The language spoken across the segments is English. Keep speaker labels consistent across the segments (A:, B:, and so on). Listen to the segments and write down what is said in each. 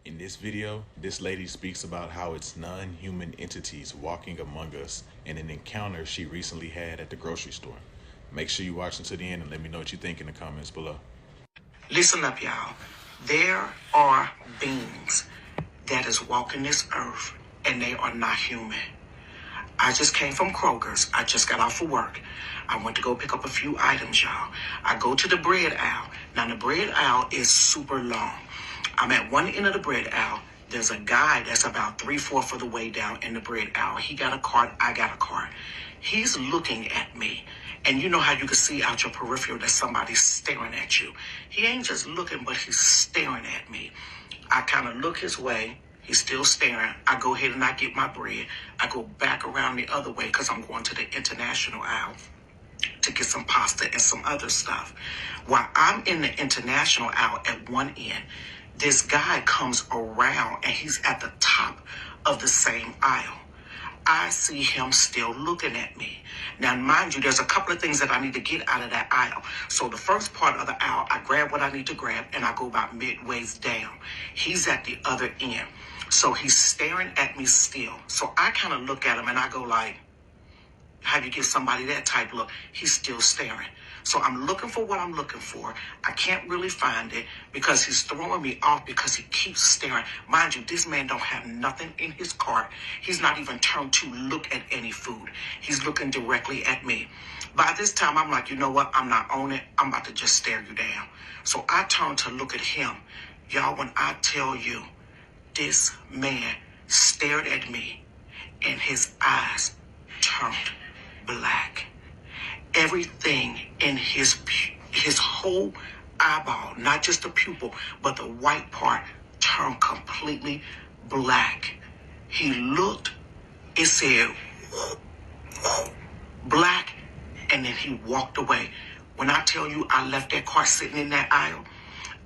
A: In this video, this lady speaks about how it's non-human entities walking among us in an encounter she recently had at the grocery store. Make sure you watch until the end and let me know what you think in the comments below.
B: Listen up, y'all. There are beings that is walking this earth and they are not human. I just came from Kroger's. I just got off of work. I went to go pick up a few items, y'all. I go to the bread aisle. Now, the bread aisle is super long. I'm at one end of the bread aisle. There's a guy that's about 3/4 of the way down in the bread aisle. He got a cart. I got a cart. He's looking at me. And you know how you can see out your peripheral that somebody's staring at you. He ain't just looking, but he's staring at me. I kind of look his way. He's still staring. I go ahead and I get my bread. I go back around the other way because I'm going to the international aisle to get some pasta and some other stuff. While I'm in the international aisle at one end, this guy comes around and he's at the top of the same aisle. I see him still looking at me. Now, mind you, there's a couple of things that I need to get out of that aisle. So the first part of the aisle, I grab what I need to grab and I go about midways down. He's at the other end. So he's staring at me still. So I kind of look at him and I go like, how do you give somebody that type look? He's still staring. So I'm looking for what I'm looking for. I can't really find it because he's throwing me off because he keeps staring. Mind you, this man don't have nothing in his cart. He's not even turned to look at any food. He's looking directly at me. By this time, I'm like, you know what? I'm not on it. I'm about to just stare you down. So I turn to look at him. Y'all, when I tell you, this man stared at me and his eyes turned black. Everything in his whole eyeball, not just the pupil, but the white part, turned completely black. He looked, it said black, and then he walked away. When I tell you I left that car sitting in that aisle,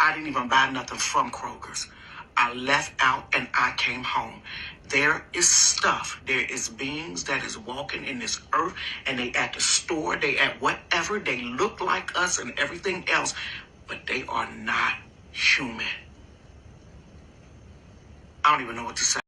B: I didn't even buy nothing from Kroger's. I left out and I came home. There is stuff, there is beings that is walking in this earth and they at the store, they at whatever, they look like us and everything else, but they are not human. I don't even know what to say.